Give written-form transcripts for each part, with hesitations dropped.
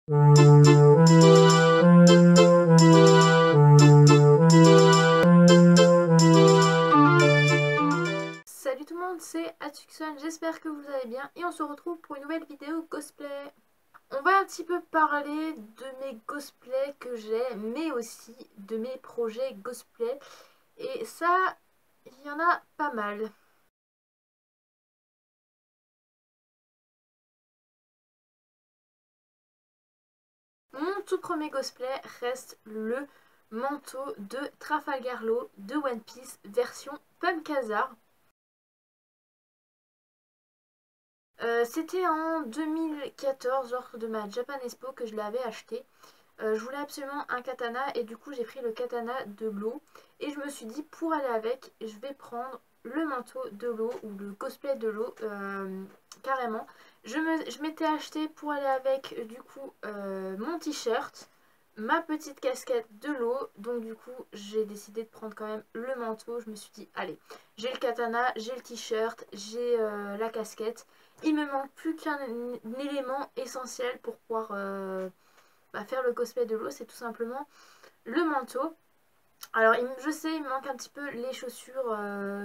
Salut tout le monde, c'est Atuxon, j'espère que vous allez bien et on se retrouve pour une nouvelle vidéo cosplay. On va un petit peu parler de mes cosplays que j'ai, mais aussi de mes projets cosplay. Et ça, il y en a pas mal. Mon tout premier cosplay reste le manteau de Trafalgar Law de One Piece version Pumpkazar. C'était en 2014 lors de ma Japan Expo que je l'avais acheté. Je voulais absolument un katana et du coup j'ai pris le katana de l'eau et je me suis dit pour aller avec je vais prendre le manteau de l'eau ou le cosplay de l'eau carrément. Je m'étais acheté pour aller avec du coup mon t-shirt, ma petite casquette de l'eau, donc du coup j'ai décidé de prendre quand même le manteau. Je me suis dit allez, j'ai le katana, j'ai le t-shirt, j'ai la casquette, il me manque plus qu'un élément essentiel pour pouvoir faire le cosplay de l'eau, c'est tout simplement le manteau. Alors je sais, il me manque un petit peu les chaussures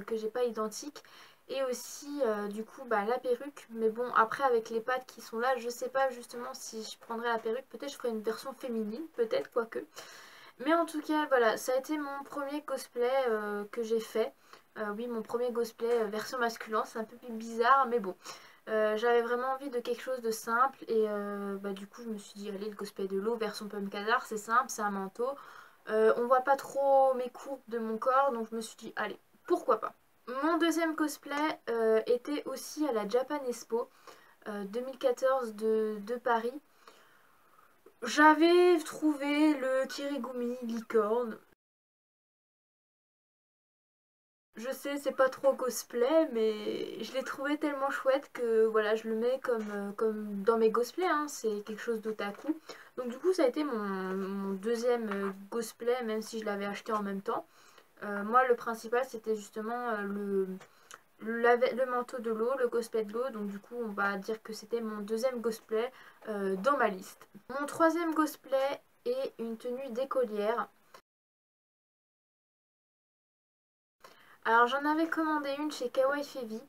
que j'ai pas identiques et aussi du coup la perruque, mais bon après avec les pattes qui sont là, je sais pas justement si je prendrais la perruque, peut-être je ferais une version féminine, peut-être quoique. Mais en tout cas voilà, ça a été mon premier cosplay que j'ai fait. Oui, mon premier cosplay version masculin, c'est un peu plus bizarre mais bon. J'avais vraiment envie de quelque chose de simple et du coup je me suis dit allez, le cosplay de l'eau version Pumpkazar, c'est simple, c'est un manteau. On voit pas trop mes courbes de mon corps, donc je me suis dit allez, pourquoi pas. Mon deuxième cosplay était aussi à la Japan Expo 2014 de Paris. J'avais trouvé le Kirigumi licorne. Je sais, c'est pas trop cosplay, mais je l'ai trouvé tellement chouette que voilà, je le mets comme dans mes cosplays, hein, c'est quelque chose d'otaku. Donc du coup, ça a été mon deuxième cosplay, même si je l'avais acheté en même temps. Moi, le principal, c'était justement le manteau de l'eau, le cosplay de l'eau. Donc du coup, on va dire que c'était mon deuxième cosplay dans ma liste. Mon troisième cosplay est une tenue d'écolière. Alors j'en avais commandé une chez Kawaii Fevi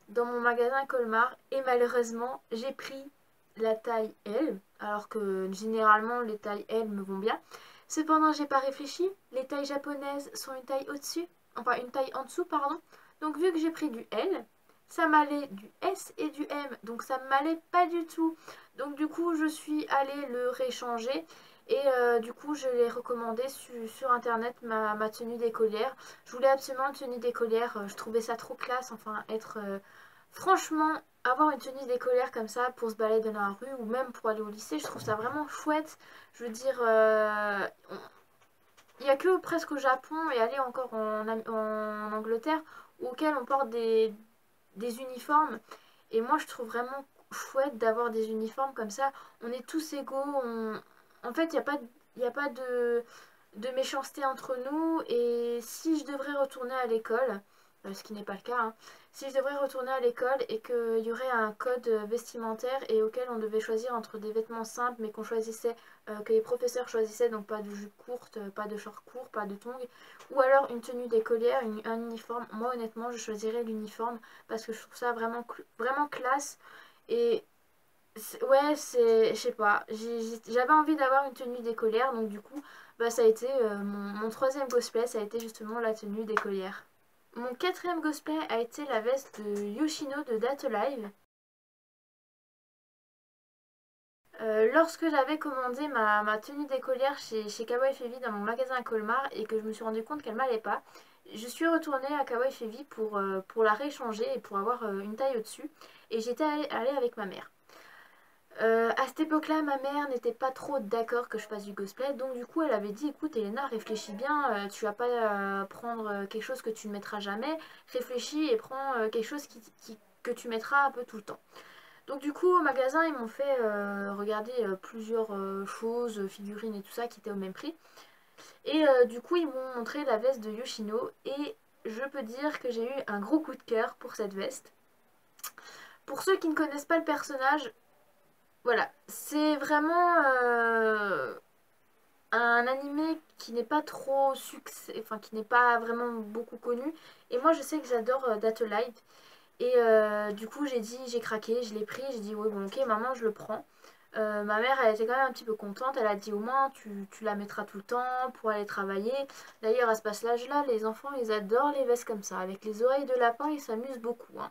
dans mon magasin Colmar et malheureusement j'ai pris la taille L alors que généralement les tailles L me vont bien. Cependant j'ai pas réfléchi, les tailles japonaises sont une taille au-dessus, enfin une taille en dessous pardon. Donc vu que j'ai pris du L, ça m'allait du S et du M, donc ça m'allait pas du tout. Donc du coup je suis allée le réchanger et du coup je l'ai recommandé sur internet ma tenue d'écolière. Je voulais absolument une tenue d'écolière, je trouvais ça trop classe, enfin être... franchement, avoir une tenue d'écolière comme ça pour se balader dans la rue ou même pour aller au lycée, je trouve ça vraiment chouette. Je veux dire, il n'y a que presque au Japon et aller encore en Angleterre auquel on porte des uniformes. Et moi, je trouve vraiment chouette d'avoir des uniformes comme ça. On est tous égaux. En fait, il y a pas de méchanceté entre nous. Et si je devrais retourner à l'école, ce qui n'est pas le cas, hein, si je devrais retourner à l'école et qu'il y aurait un code vestimentaire et auquel on devait choisir entre des vêtements simples mais qu'on choisissait, que les professeurs choisissaient, donc pas de jupe courte, pas de short court, pas de tongs, ou alors une tenue d'écolière, un uniforme, moi honnêtement je choisirais l'uniforme parce que je trouve ça vraiment classe. Et ouais, c'est, je sais pas, j'avais envie d'avoir une tenue d'écolière, donc du coup ça a été mon troisième cosplay, ça a été justement la tenue d'écolière. Mon quatrième cosplay a été la veste de Yoshino de Date Live. Lorsque j'avais commandé ma tenue d'écolière chez Kawaii Fevi dans mon magasin à Colmar et que je me suis rendu compte qu'elle m'allait pas, je suis retournée à Kawaii Fevi pour la rééchanger et pour avoir une taille au-dessus. Et j'étais allée avec ma mère. À cette époque-là, ma mère n'était pas trop d'accord que je fasse du cosplay, donc du coup elle avait dit écoute Elena, réfléchis bien, tu vas pas prendre quelque chose que tu ne mettras jamais, réfléchis et prends quelque chose que tu mettras un peu tout le temps. Donc du coup au magasin ils m'ont fait regarder plusieurs choses, figurines et tout ça qui étaient au même prix. Et du coup ils m'ont montré la veste de Yoshino et je peux dire que j'ai eu un gros coup de cœur pour cette veste. Pour ceux qui ne connaissent pas le personnage, Voilà, c'est vraiment un animé qui n'est pas trop succès, enfin qui n'est pas vraiment beaucoup connu. Et moi je sais que j'adore Date Live. Et du coup j'ai craqué, je l'ai pris, j'ai dit ouais bon ok maman je le prends. Ma mère elle était quand même un petit peu contente, elle a dit au moins tu la mettras tout le temps pour aller travailler. D'ailleurs à ce passage-là, les enfants ils adorent les vestes comme ça, avec les oreilles de lapin ils s'amusent beaucoup. Hein.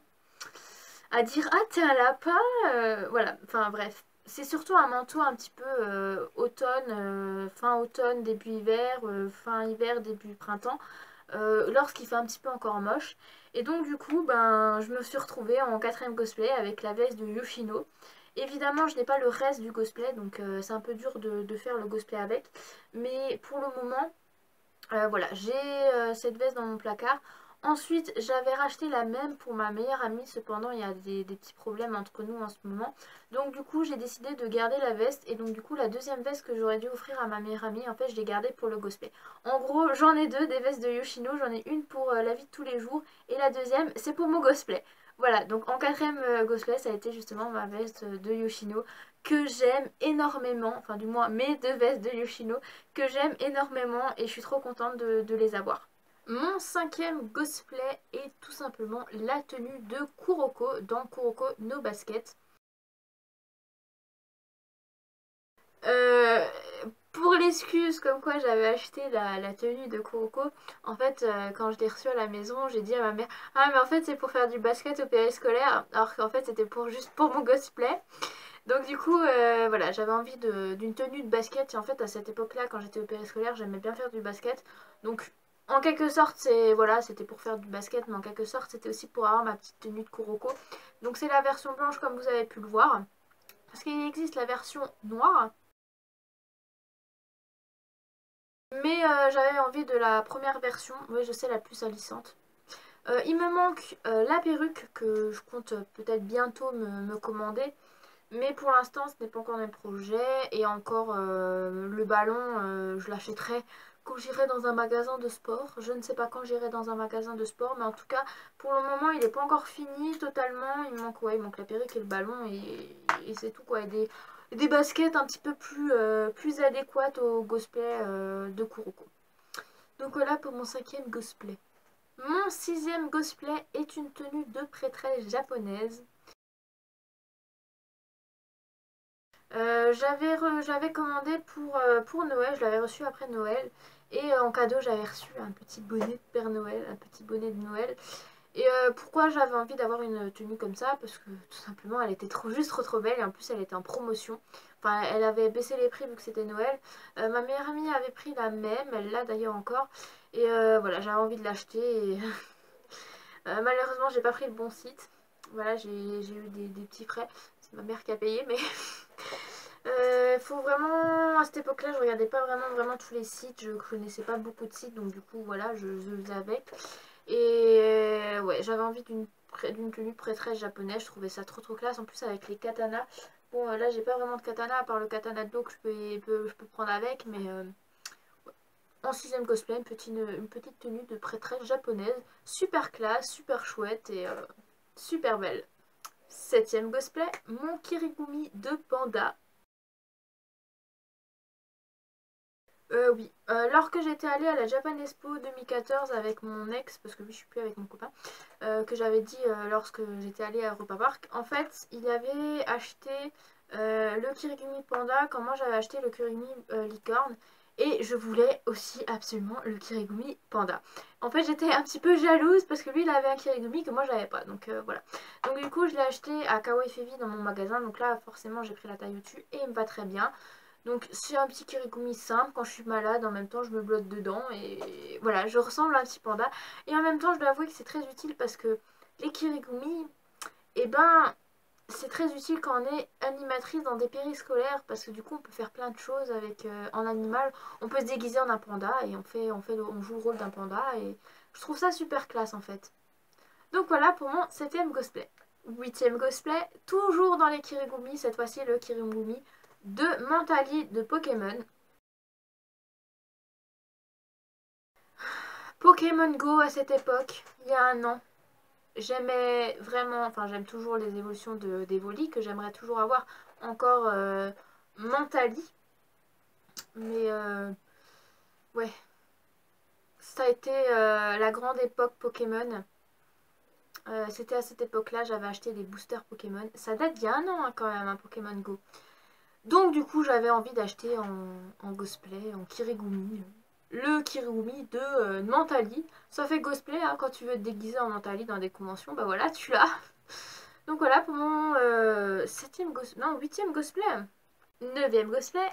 À dire ah t'es un lapin, voilà, enfin bref. C'est surtout un manteau un petit peu automne, fin automne, début hiver, fin hiver, début printemps, lorsqu'il fait un petit peu encore moche. Et donc du coup, ben, je me suis retrouvée en quatrième cosplay avec la veste de Yoshino. Évidemment, je n'ai pas le reste du cosplay, donc c'est un peu dur de faire le cosplay avec. Mais pour le moment, voilà, j'ai cette veste dans mon placard. Ensuite, j'avais racheté la même pour ma meilleure amie. Cependant, il y a des petits problèmes entre nous en ce moment. Donc du coup, j'ai décidé de garder la veste. Et donc du coup, la deuxième veste que j'aurais dû offrir à ma meilleure amie, en fait, je l'ai gardée pour le cosplay. En gros, j'en ai deux, des vestes de Yoshino. J'en ai une pour la vie de tous les jours. Et la deuxième, c'est pour mon cosplay. Voilà, donc en quatrième cosplay, ça a été justement ma veste de Yoshino que j'aime énormément. Enfin, du moins, mes deux vestes de Yoshino que j'aime énormément et je suis trop contente de les avoir. Mon cinquième cosplay est tout simplement la tenue de Kuroko dans Kuroko no Basket. Euh, pour l'excuse comme quoi j'avais acheté la tenue de Kuroko, en fait quand je l'ai reçue à la maison, j'ai dit à ma mère ah mais en fait c'est pour faire du basket au périscolaire alors qu'en fait c'était pour juste pour mon cosplay. Donc du coup, voilà, j'avais envie d'une tenue de basket. Et en fait, à cette époque-là, quand j'étais au périscolaire, j'aimais bien faire du basket. Donc, en quelque sorte, voilà, c'était pour faire du basket, mais en quelque sorte, c'était aussi pour avoir ma petite tenue de Kuroko. Donc, c'est la version blanche, comme vous avez pu le voir. Parce qu'il existe la version noire. Mais j'avais envie de la première version. Oui, je sais, la plus salissante. Il me manque la perruque que je compte peut-être bientôt me commander. Mais pour l'instant, ce n'est pas encore mes projets. Et encore, le ballon, je l'achèterai quand j'irai dans un magasin de sport. Je ne sais pas quand j'irai dans un magasin de sport. Mais en tout cas, pour le moment, il n'est pas encore fini totalement. Il manque, ouais, il manque la perruque et le ballon. Et c'est tout quoi. Et des baskets un petit peu plus adéquates au cosplay de Kuroko. Donc voilà pour mon cinquième cosplay. Mon sixième cosplay est une tenue de prêtresse japonaise. J'avais commandé pour Noël, je l'avais reçu après Noël. Et en cadeau, j'avais reçu un petit bonnet de Père Noël, un petit bonnet de Noël. Et pourquoi j'avais envie d'avoir une tenue comme ça? Parce que tout simplement, elle était juste trop belle. Et en plus, elle était en promotion. Enfin, elle avait baissé les prix vu que c'était Noël. Ma meilleure amie avait pris la même, elle l'a d'ailleurs encore. Et voilà, j'avais envie de l'acheter. Et malheureusement, j'ai pas pris le bon site. Voilà, j'ai eu des petits frais. C'est ma mère qui a payé, mais faut vraiment, à cette époque-là, je regardais pas vraiment tous les sites, je connaissais pas beaucoup de sites, donc du coup, voilà, je faisais avec. Et ouais, j'avais envie d'une tenue prêtresse japonaise, je trouvais ça trop classe, en plus avec les katanas. Bon, là, j'ai pas vraiment de katana, à part le katana de dos que je peux prendre avec, mais en sixième cosplay, une petite tenue de prêtresse japonaise, super classe, super chouette et super belle. Septième cosplay, mon kirigumi de panda. Oui. Lorsque j'étais allée à la Japan Expo 2014 avec mon ex, parce que oui, je suis plus avec mon copain, que j'avais dit lorsque j'étais allée à Europa Park, en fait, il avait acheté le Kirigumi Panda quand moi j'avais acheté le Kirigumi Licorne. Et je voulais aussi absolument le Kirigumi Panda. En fait, j'étais un petit peu jalouse parce que lui, il avait un Kirigumi que moi, j'avais pas. Donc voilà. Donc du coup, je l'ai acheté à Kawaii Fevi dans mon magasin. Donc là, forcément, j'ai pris la taille au-dessus et il me va très bien. Donc c'est un petit kirigumi simple, quand je suis malade en même temps je me blotte dedans et voilà, je ressemble à un petit panda. Et en même temps je dois avouer que c'est très utile parce que les kirigumi, eh ben c'est très utile quand on est animatrice dans des périscolaires parce que du coup on peut faire plein de choses avec en animal. On peut se déguiser en un panda et on joue le rôle d'un panda et je trouve ça super classe en fait. Donc voilà pour mon septième cosplay. Huitième cosplay, toujours dans les kirigumi, cette fois-ci le kirigumi de Mentali de Pokémon. Pokémon Go à cette époque, il y a un an, j'aimais vraiment, enfin j'aime toujours les évolutions d'Evoli que j'aimerais toujours avoir encore Mentally. Mais ouais, ça a été la grande époque Pokémon. C'était à cette époque-là, j'avais acheté des boosters Pokémon. Ça date d'il y a un an hein, quand même, un Pokémon Go. Donc du coup, j'avais envie d'acheter en cosplay, en Kirigumi. Le Kirigumi de Mentally. Ça fait cosplay, hein, quand tu veux te déguiser en Mentally dans des conventions, bah voilà, tu l'as. Donc voilà pour mon 7e cosplay, non 8e cosplay. 9e cosplay,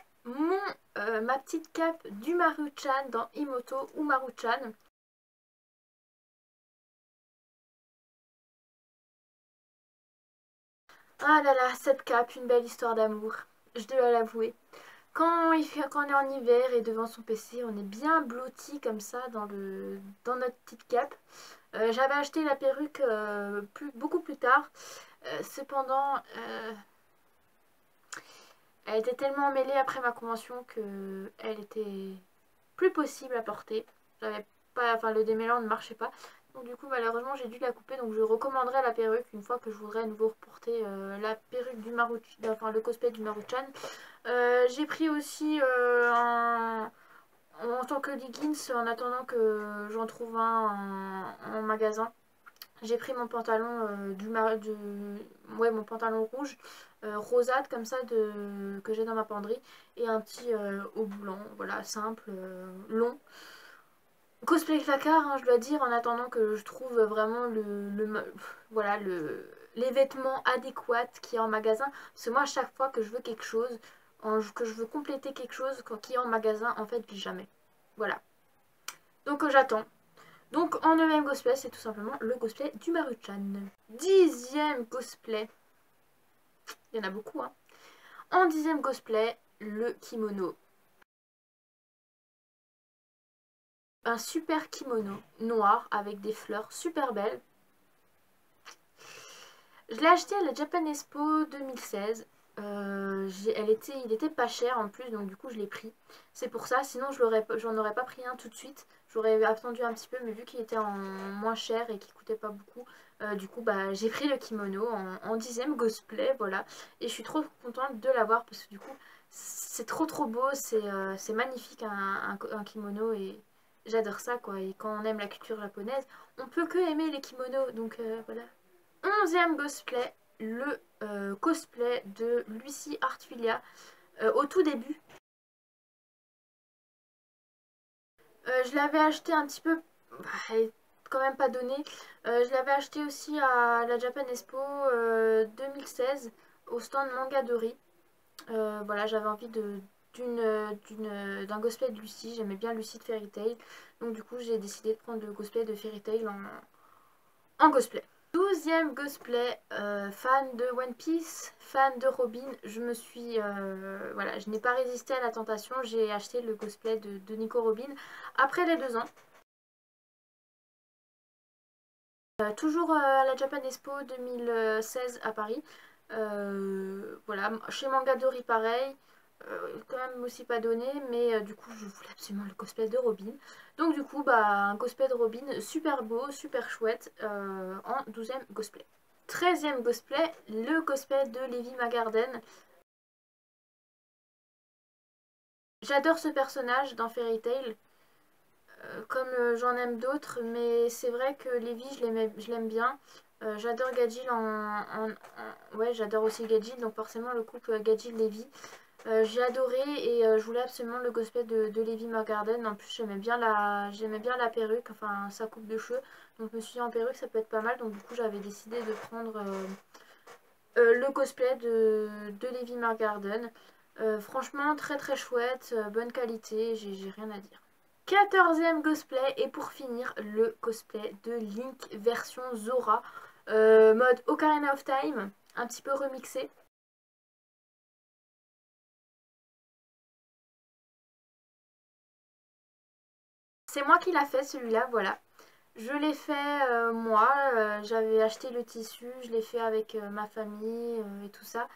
ma petite cape du Maruchan dans Imoto ou Maruchan. Ah là là, cette cape, une belle histoire d'amour, je dois l'avouer. Quand on est en hiver et devant son PC, on est bien blotti comme ça dans notre petite cape. J'avais acheté la perruque beaucoup plus tard. Cependant, elle était tellement emmêlée après ma convention que elle était plus possible à porter. J'avais pas, enfin le démêlant ne marchait pas. Donc du coup malheureusement j'ai dû la couper. Donc je recommanderais la perruque une fois que je voudrais à nouveau reporter la perruque du Maruchan, enfin le cosplay du Maruchan. J'ai pris aussi en tant que leggings en attendant que j'en trouve un en magasin. J'ai pris mon pantalon ouais, mon pantalon rouge rosade comme ça que j'ai dans ma penderie et un petit haut blanc, voilà, simple, long. Cosplay claquard, hein, je dois dire, en attendant que je trouve vraiment voilà, les vêtements adéquats qu'il y a en magasin. Parce que moi, à chaque fois que je veux quelque chose, que je veux compléter quelque chose qui est en magasin, en fait, je l'ai jamais. Voilà. Donc j'attends. Donc en 9e cosplay, c'est tout simplement le cosplay du Maruchan. 10e cosplay. Il y en a beaucoup, hein. En 10e cosplay, le kimono. Un super kimono noir avec des fleurs super belles. Je l'ai acheté à la Japan Expo 2016. Il était pas cher en plus, donc du coup je l'ai pris. C'est pour ça, sinon j'en aurais pas pris un tout de suite. J'aurais attendu un petit peu, mais vu qu'il était en moins cher et qu'il coûtait pas beaucoup, du coup bah j'ai pris le kimono en 10e cosplay, voilà. Et je suis trop contente de l'avoir parce que du coup c'est trop beau, c'est magnifique un kimono et j'adore ça quoi. Et quand on aime la culture japonaise, on peut que aimer les kimonos, donc voilà. 11e cosplay, le cosplay de Lucy Artfilia au tout début. Je l'avais acheté un petit peu, bah, elle est quand même pas donnée. Je l'avais acheté aussi à la Japan Expo 2016 au stand Mangadori. Voilà, j'avais envie d'un cosplay de Lucy, j'aimais bien Lucy de Fairy Tail. Donc du coup j'ai décidé de prendre le cosplay de Fairy Tail en cosplay. 12e cosplay, fan de One Piece, fan de Robin, voilà, je n'ai pas résisté à la tentation, j'ai acheté le cosplay de Nico Robin après les 2 ans. Toujours à la Japan Expo 2016 à Paris. Voilà, chez Mangadori pareil. Quand même aussi pas donné, mais du coup je voulais absolument le cosplay de Robin. Donc du coup bah un cosplay de Robin super beau, super chouette en 12e cosplay. 13e cosplay, le cosplay de Levi Magarden. J'adore ce personnage dans Fairy Tail, comme j'en aime d'autres, mais c'est vrai que Levi je l'aime bien. J'adore Gadjil ouais, j'adore aussi Gadjil, donc forcément le couple Gadjil-Levi. J'ai adoré et je voulais absolument le cosplay de Levi Magarden. En plus j'aimais bien la perruque, enfin sa coupe de cheveux. Donc je me suis dit en perruque ça peut être pas mal. Donc du coup j'avais décidé de prendre le cosplay de Levi Magarden. Franchement très chouette, bonne qualité, j'ai rien à dire. 14e cosplay et pour finir le cosplay de Link version Zora. Mode Ocarina of Time, un petit peu remixé. C'est moi qui l'a fait celui-là, voilà. Je l'ai fait moi, j'avais acheté le tissu, je l'ai fait avec ma famille et tout ça.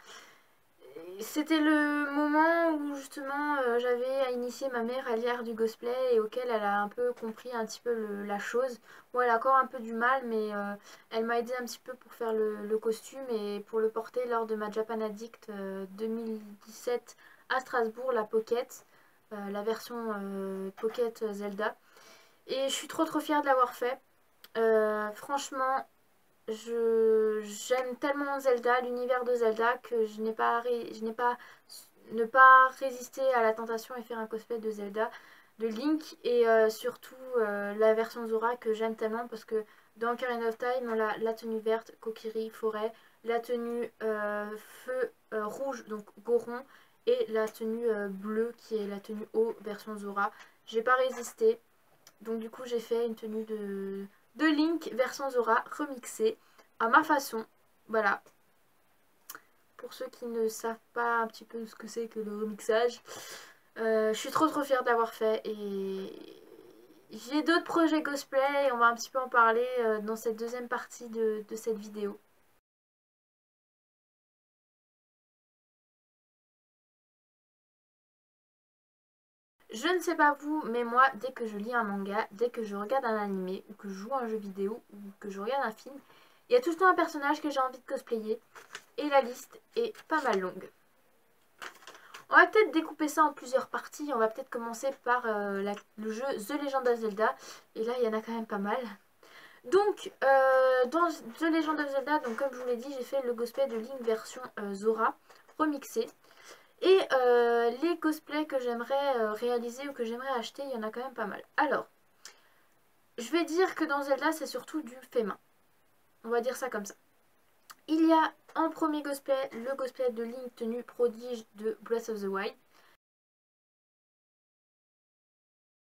c'était le moment où justement j'avais initié ma mère à lire du cosplay et auquel elle a un peu compris un petit peu la chose. Bon, elle a encore un peu du mal, mais elle m'a aidé un petit peu pour faire le costume et pour le porter lors de ma Japan Addict 2017 à Strasbourg, la Pocket, la version Pocket Zelda. Et je suis trop fière de l'avoir fait. Franchement, j'aime tellement Zelda, l'univers de Zelda, que je n'ai pas ne pas résister à la tentation et faire un cosplay de Zelda, de Link et surtout la version Zora que j'aime tellement parce que dans Ocarina of Time on a la tenue verte, Kokiri, forêt, la tenue feu rouge, donc Goron, et la tenue bleue qui est la tenue eau version Zora. J'ai pas résisté, donc du coup j'ai fait une tenue de Link version Zora remixée à ma façon. Voilà. Pour ceux qui ne savent pas un petit peu ce que c'est que le remixage, je suis trop fière d'avoir fait et j'ai d'autres projets cosplay et on va un petit peu en parler dans cette deuxième partie de cette vidéo. Je ne sais pas vous, mais moi, dès que je lis un manga, dès que je regarde un animé, ou que je joue à un jeu vidéo, ou que je regarde un film, il y a tout le temps un personnage que j'ai envie de cosplayer, et la liste est pas mal longue. On va peut-être découper ça en plusieurs parties, on va peut-être commencer par le jeu The Legend of Zelda, et là il y en a quand même pas mal. Donc, dans The Legend of Zelda, donc, comme je vous l'ai dit, j'ai fait le cosplay de Link version Zora, remixé. Et les cosplays que j'aimerais réaliser ou que j'aimerais acheter, il y en a quand même pas mal. Alors, je vais dire que dans Zelda, c'est surtout du fait main. On va dire ça comme ça. Il y a en premier cosplay, le cosplay de Link tenue prodige de Breath of the Wild.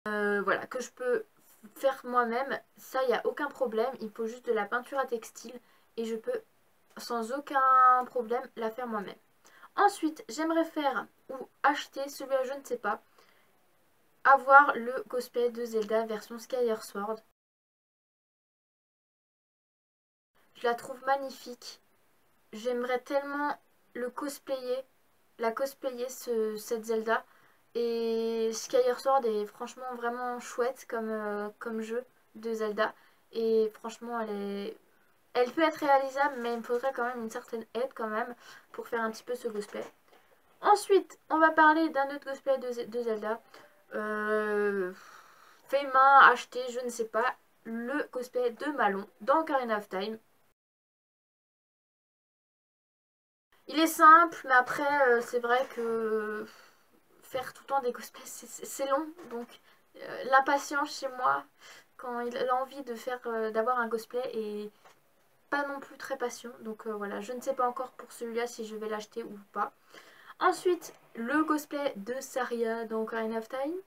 Voilà, que je peux faire moi-même. Ça, il n'y a aucun problème. Il faut juste de la peinture à textile. Et je peux, sans aucun problème, la faire moi-même. Ensuite, j'aimerais faire ou acheter, celui-là je ne sais pas, avoir le cosplay de Zelda version Skyward Sword. Je la trouve magnifique. J'aimerais tellement le cosplayer, la cosplayer cette Zelda. Et Skyward Sword est franchement vraiment chouette comme jeu de Zelda. Et franchement, elle peut être réalisable, mais il me faudrait quand même une certaine aide quand même pour faire un petit peu ce cosplay. Ensuite, on va parler d'un autre cosplay de Zelda. Fait main, acheté, je ne sais pas. Le cosplay de Malon dans Ocarina of Time. Il est simple, mais après, c'est vrai que faire tout le temps des cosplays, c'est long. Donc, l'impatience chez moi, quand il a envie de faire, d'avoir un cosplay, est pas non plus très patient. Donc voilà, je ne sais pas encore pour celui-là si je vais l'acheter ou pas. Ensuite, le cosplay de Saria dans Ocarina of Time.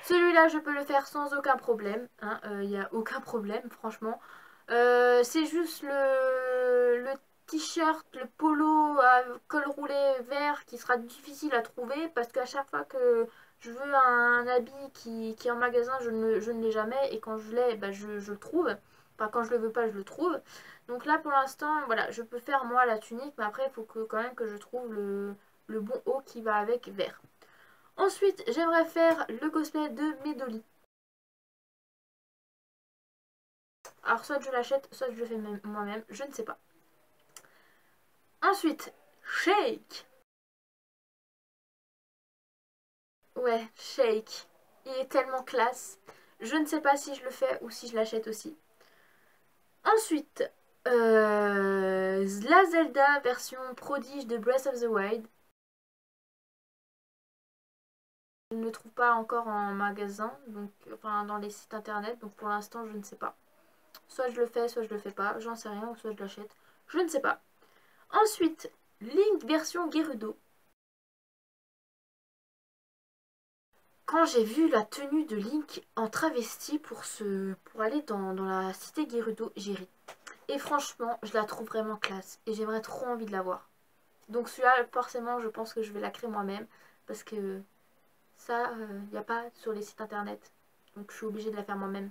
Celui-là, je peux le faire sans aucun problème. Il n'y a aucun problème, franchement. C'est juste le t-shirt, le polo à col roulé vert qui sera difficile à trouver parce qu'à chaque fois que je veux un habit qui est en magasin, je ne l'ai jamais et quand je l'ai, bah, je le trouve. Enfin, quand je le veux pas, je le trouve. Donc là, pour l'instant, voilà, je peux faire moi la tunique, mais après, il faut quand même que je trouve le bon haut qui va avec vert. Ensuite, j'aimerais faire le cosplay de Medoli. Alors, soit je l'achète, soit je le fais moi-même, je ne sais pas. Ensuite, Shake. Ouais, Shake. Il est tellement classe. Je ne sais pas si je le fais ou si je l'achète aussi. Ensuite, la Zelda version prodige de Breath of the Wild. Je ne le trouve pas encore en magasin, donc, enfin dans les sites internet, donc pour l'instant je ne sais pas. Soit je le fais, soit je le fais pas, j'en sais rien, ou soit je l'achète. Je ne sais pas. Ensuite, Link version Gerudo. Quand j'ai vu la tenue de Link en travesti pour aller dans la cité Gerudo, j'ai ri. Et franchement, je la trouve vraiment classe. Et j'aimerais trop envie de la voir. Donc celui-là, forcément, je pense que je vais la créer moi-même. Parce que ça, il n'y a pas sur les sites internet. Donc je suis obligée de la faire moi-même.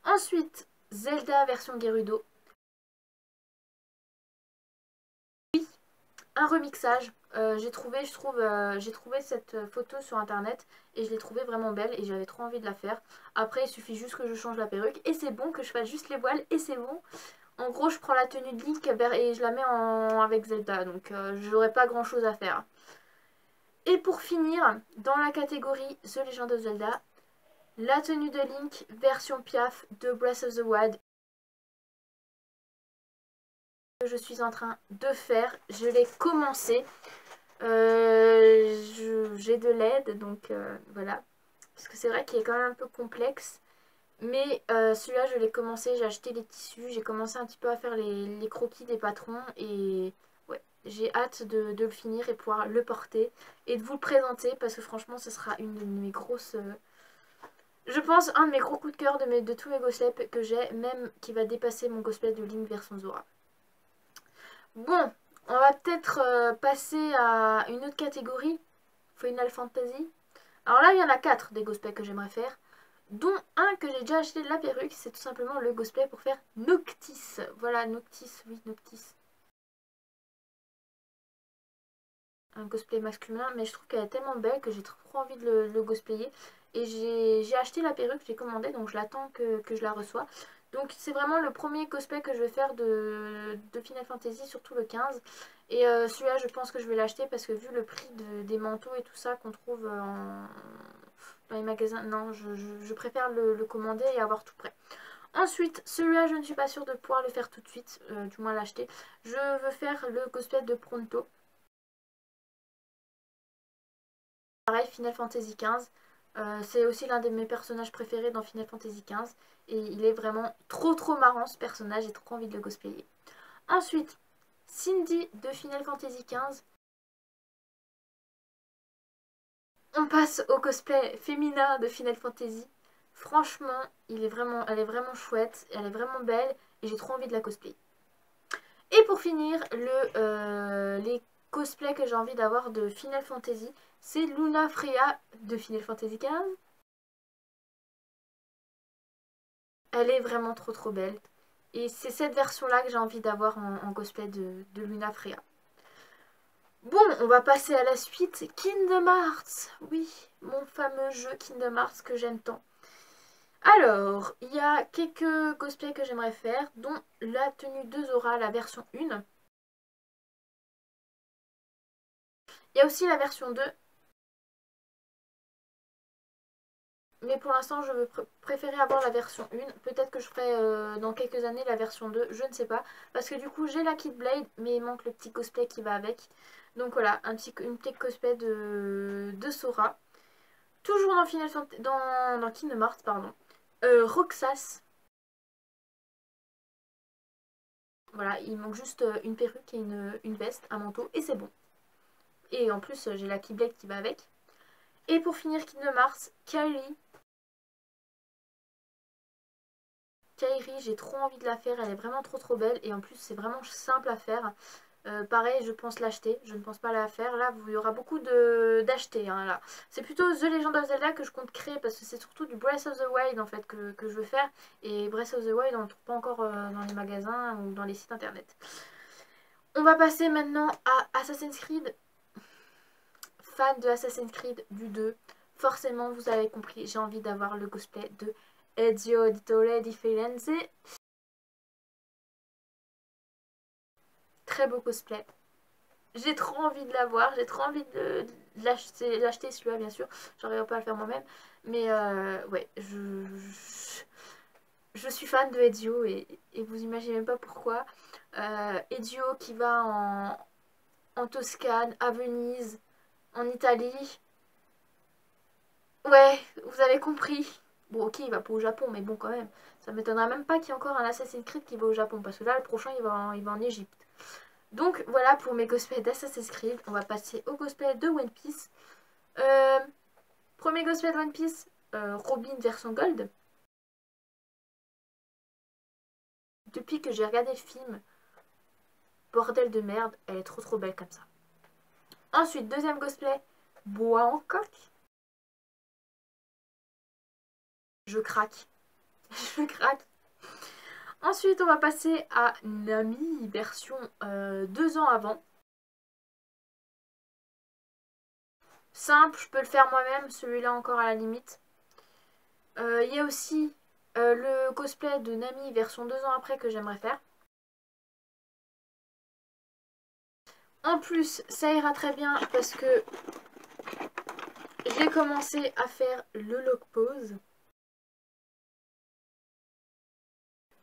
Ensuite, Zelda version Gerudo. un remixage. J'ai trouvé cette photo sur internet et je l'ai trouvée vraiment belle et j'avais trop envie de la faire. Après il suffit juste que je change la perruque et c'est bon, que je fasse juste les voiles et c'est bon. En gros je prends la tenue de Link et je la mets avec Zelda, donc j'aurais pas grand chose à faire. Et pour finir, dans la catégorie The Legend of Zelda, la tenue de Link version Piaf de Breath of the Wild. Je suis en train de faire, je l'ai commencé. J'ai de l'aide, donc voilà. Parce que c'est vrai qu'il est quand même un peu complexe. Mais celui-là, je l'ai commencé, j'ai acheté les tissus, j'ai commencé un petit peu à faire les croquis des patrons. Et ouais, j'ai hâte de le finir et pouvoir le porter et de vous le présenter. Parce que franchement, ce sera une de mes grosses... je pense un de mes gros coups de cœur de tous mes cosplays que j'ai, même qui va dépasser mon cosplay de Link version Zora. Bon, on va peut-être passer à une autre catégorie, Final Fantasy. Alors là, il y en a 4 des cosplays que j'aimerais faire, dont un que j'ai déjà acheté, la perruque, c'est tout simplement le cosplay pour faire Noctis. Voilà, Noctis, oui, Noctis. Un cosplay masculin, mais je trouve qu'elle est tellement belle que j'ai trop envie de le cosplayer. Et j'ai acheté la perruque, j'ai commandé, donc je l'attends que je la reçois. Donc c'est vraiment le premier cosplay que je vais faire de Final Fantasy, surtout le 15. Et celui-là, je pense que je vais l'acheter parce que vu le prix des manteaux et tout ça qu'on trouve dans les magasins, non, je préfère le commander et avoir tout prêt. Ensuite, celui-là, je ne suis pas sûre de pouvoir le faire tout de suite, du moins l'acheter. Je veux faire le cosplay de Pronto. Pareil, Final Fantasy XV. C'est aussi l'un de mes personnages préférés dans Final Fantasy XV. Et il est vraiment trop marrant ce personnage. J'ai trop envie de le cosplayer. Ensuite, Cindy de Final Fantasy XV. On passe au cosplay féminin de Final Fantasy. Franchement, elle est vraiment chouette. Elle est vraiment belle. Et j'ai trop envie de la cosplayer. Et pour finir, les cosplays que j'ai envie d'avoir de Final Fantasy, c'est Luna Freya de Final Fantasy XV. Elle est vraiment trop belle. Et c'est cette version-là que j'ai envie d'avoir en cosplay de Luna Freya. Bon, on va passer à la suite. Kingdom Hearts. Oui, mon fameux jeu Kingdom Hearts que j'aime tant. Alors, il y a quelques cosplays que j'aimerais faire, dont la tenue de Zora, la version 1. Il y a aussi la version 2. Mais pour l'instant, je veux préférer avoir la version 1. Peut-être que je ferai dans quelques années la version 2, je ne sais pas. Parce que du coup, j'ai la Kid Blade, mais il manque le petit cosplay qui va avec. Donc voilà, une petite cosplay de Sora. Toujours dans Final Fantasy, dans Kingdom Hearts, pardon. Roxas. Voilà, il manque juste une perruque et une veste, un manteau, et c'est bon. Et en plus, j'ai la Kid Blade qui va avec. Et pour finir Kingdom Hearts, Kairi. Kairi, j'ai trop envie de la faire, elle est vraiment trop belle et en plus c'est vraiment simple à faire. Pareil, je pense l'acheter, je ne pense pas la faire. Là, il y aura beaucoup d'acheter. Hein, là. C'est plutôt The Legend of Zelda que je compte créer parce que c'est surtout du Breath of the Wild en fait que je veux faire. Et Breath of the Wild, on ne le trouve pas encore dans les magasins ou dans les sites internet. On va passer maintenant à Assassin's Creed. Fan de Assassin's Creed du 2. Forcément, vous avez compris, j'ai envie d'avoir le cosplay de Ezio Auditore di Firenze. Très beau cosplay. J'ai trop envie de l'avoir, j'ai trop envie de l'acheter celui-là bien sûr. J'arriverai pas à le faire moi-même. Mais ouais, je suis fan de Ezio et vous imaginez même pas pourquoi. Ezio qui va en Toscane, à Venise, en Italie. Ouais, vous avez compris. Bon ok, il va pas au Japon, mais bon quand même. Ça m'étonnerait même pas qu'il y ait encore un Assassin's Creed qui va au Japon. Parce que là, le prochain, il va en Égypte. Donc voilà pour mes cosplays d'Assassin's Creed. On va passer au cosplay de One Piece. Euh, Premier cosplay de One Piece, Robin version Gold. Depuis que j'ai regardé le film, bordel de merde, elle est trop belle comme ça. Ensuite, deuxième cosplay, Boa Hancock. Je craque. Je craque. Ensuite, on va passer à Nami version 2 ans avant. simple, je peux le faire moi-même, celui-là encore à la limite. Il y a aussi le cosplay de Nami version 2 ans après que j'aimerais faire. En plus, ça ira très bien parce que j'ai commencé à faire le log pose.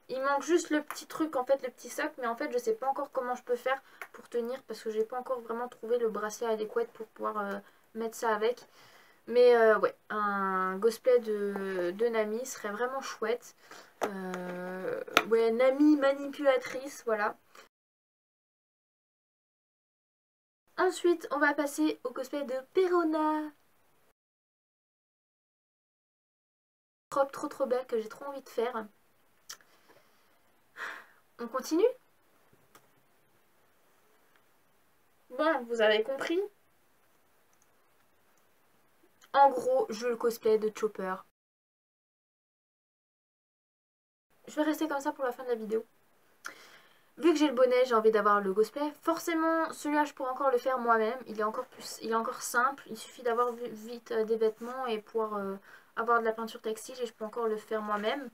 Il manque juste le petit truc, en fait, le petit sac, mais en fait, je sais pas encore comment je peux faire pour tenir parce que j'ai pas encore vraiment trouvé le bracelet adéquat pour pouvoir mettre ça avec. Mais ouais, un cosplay de Nami serait vraiment chouette. Ouais, Nami manipulatrice, voilà. Ensuite, on va passer au cosplay de Perona. Trop belle que j'ai trop envie de faire. On continue? Bon, vous avez compris. En gros, je veux le cosplay de Chopper. Je vais rester comme ça pour la fin de la vidéo. Vu que j'ai le bonnet, j'ai envie d'avoir le cosplay. Forcément, celui-là, je pourrais encore le faire moi-même. Il est encore simple. Il suffit d'avoir vite des vêtements et pouvoir avoir de la peinture textile et je peux encore le faire moi-même.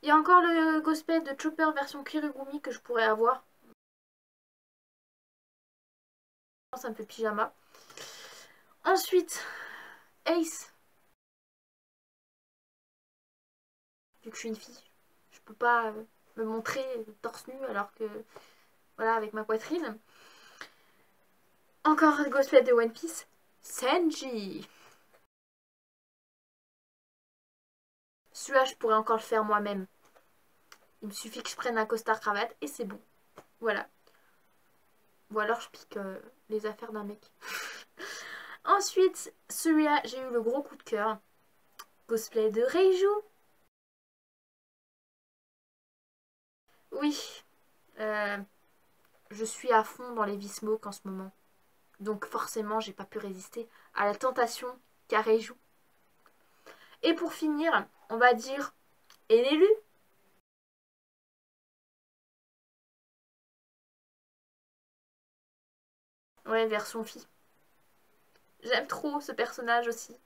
Il y a encore le cosplay de Chopper version Kirigumi que je pourrais avoir. Ça me fait pyjama. Ensuite, Ace. Vu que je suis une fille, je peux pas me montrer torse nu alors que, voilà, avec ma poitrine. Encore un cosplay de One Piece. Sanji. Celui-là, je pourrais encore le faire moi-même. Il me suffit que je prenne un costard cravate et c'est bon. Voilà. Ou alors je pique les affaires d'un mec. Ensuite, celui-là, j'ai eu le gros coup de cœur. Cosplay de Reiju. Oui. Je suis à fond dans les Vismoke en ce moment. Donc forcément, j'ai pas pu résister à la tentation qu'a Reiju. Et pour finir, on va dire Enelu. Ouais, version fille. J'aime trop ce personnage aussi.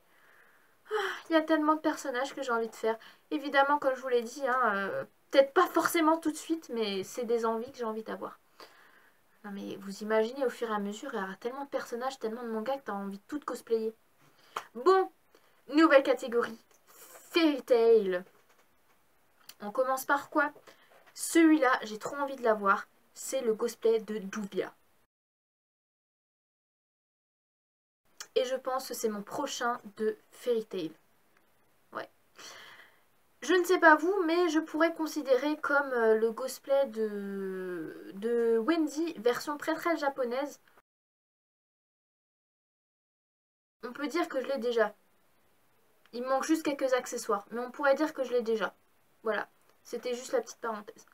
Il y a tellement de personnages que j'ai envie de faire. Évidemment, comme je vous l'ai dit, hein, peut-être pas forcément tout de suite, mais c'est des envies que j'ai envie d'avoir. Non mais vous imaginez, au fur et à mesure, il y aura tellement de personnages, tellement de mangas que t'as envie de tout cosplayer. Bon, nouvelle catégorie. Fairy Tail. On commence par quoi? Celui-là, j'ai trop envie de l'avoir. C'est le cosplay de Juvia. Et je pense que c'est mon prochain de Fairy Tail. Ouais. Je ne sais pas vous, mais je pourrais considérer comme le cosplay de Wendy, version prêtresse japonaise. On peut dire que je l'ai déjà. Il me manque juste quelques accessoires, mais on pourrait dire que je l'ai déjà. Voilà, c'était juste la petite parenthèse.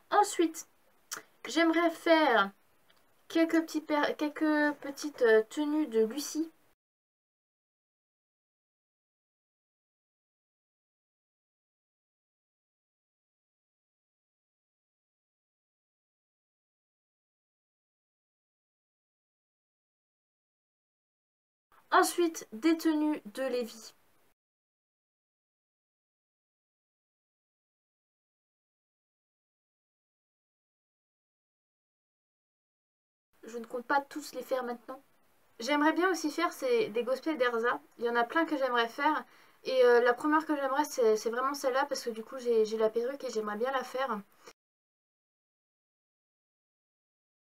Ensuite, j'aimerais faire quelques petites tenues de Lucie. Ensuite, des tenues de Lévi. Je ne compte pas tous les faire maintenant. J'aimerais bien aussi faire des cosplays d'Erza. Il y en a plein que j'aimerais faire. Et la première que j'aimerais, c'est vraiment celle-là parce que du coup, j'ai la perruque et j'aimerais bien la faire.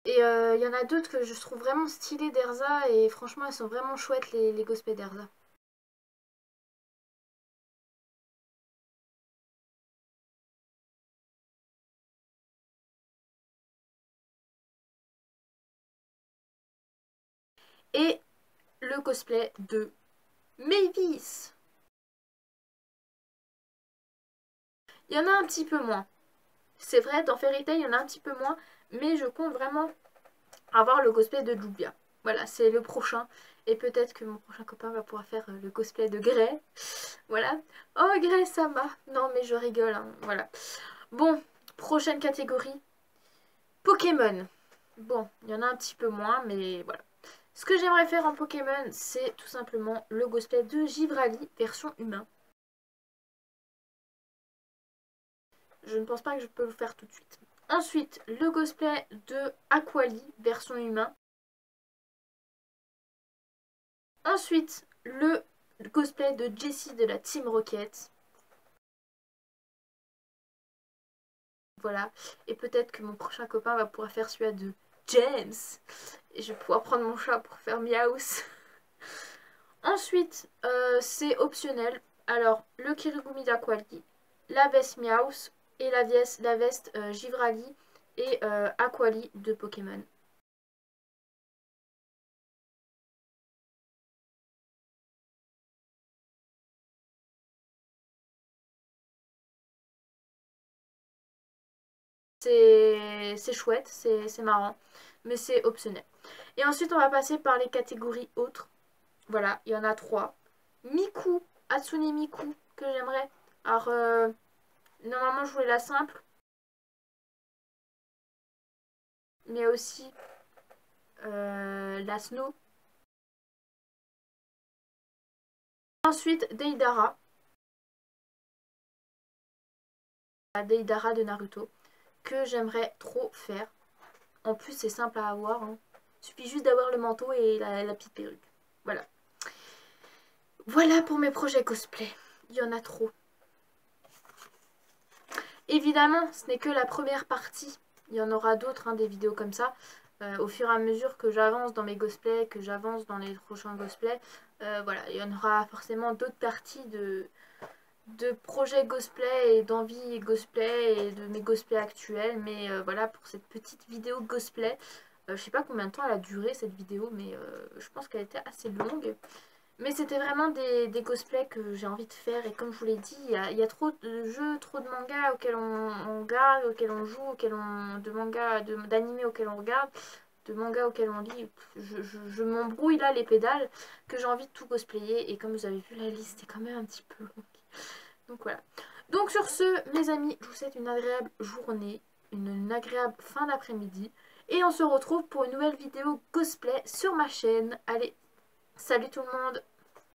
Et il y en a d'autres que je trouve vraiment stylées d'Erza et franchement, elles sont vraiment chouettes les cosplays d'Erza. Et le cosplay de Mavis. Il y en a un petit peu moins. C'est vrai, dans Fairy Tail, il y en a un petit peu moins. Mais je compte vraiment avoir le cosplay de Juvia. Voilà, c'est le prochain. Et peut-être que mon prochain copain va pouvoir faire le cosplay de Grey. Voilà. Oh, Grey Sama. Non, mais je rigole. Hein. Voilà. Bon, prochaine catégorie. Pokémon. Bon, il y en a un petit peu moins, mais voilà. Ce que j'aimerais faire en Pokémon, c'est tout simplement le cosplay de Givrali version humain. Je ne pense pas que je peux le faire tout de suite. Ensuite, le cosplay de Aquali version humain. Ensuite, le cosplay de Jessie de la Team Rocket. Voilà. Et peut-être que mon prochain copain va pouvoir faire celui de James. Et je vais pouvoir prendre mon chat pour faire Miaus. Ensuite, c'est optionnel. Alors, le Kirigumi d'Aquali, la veste Miaus et la veste Givrali et Aquali de Pokémon. C'est chouette, c'est marrant, mais c'est optionnel. Et ensuite, on va passer par les catégories autres. Voilà, il y en a 3. Miku, Hatsune Miku, que j'aimerais. Alors, normalement, je voulais la simple. Mais aussi la Snow. Ensuite, Deidara. La Deidara de Naruto. Que j'aimerais trop faire. En plus, c'est simple à avoir. Hein. Il suffit juste d'avoir le manteau et la petite perruque. Voilà. Voilà pour mes projets cosplay. Il y en a trop. Évidemment, ce n'est que la première partie. Il y en aura d'autres, hein, des vidéos comme ça. Au fur et à mesure que j'avance dans mes cosplays, que j'avance dans les prochains cosplays, voilà, il y en aura forcément d'autres parties de projets cosplay et d'envie cosplay et de mes cosplays actuels. Mais voilà pour cette petite vidéo cosplay. Je sais pas combien de temps elle a duré cette vidéo, mais je pense qu'elle était assez longue. Mais c'était vraiment des cosplays que j'ai envie de faire. Et comme je vous l'ai dit, il y a trop de jeux, trop de mangas auxquels on regarde, auxquels on joue, de mangas, d'animés auxquels on regarde, de mangas auxquels on lit. Je m'embrouille là les pédales que j'ai envie de tout cosplayer. Et comme vous avez vu, la liste est quand même un petit peu longue. Donc voilà. Donc sur ce, mes amis, je vous souhaite une agréable journée, une agréable fin d'après-midi. Et on se retrouve pour une nouvelle vidéo cosplay sur ma chaîne. Allez, salut tout le monde!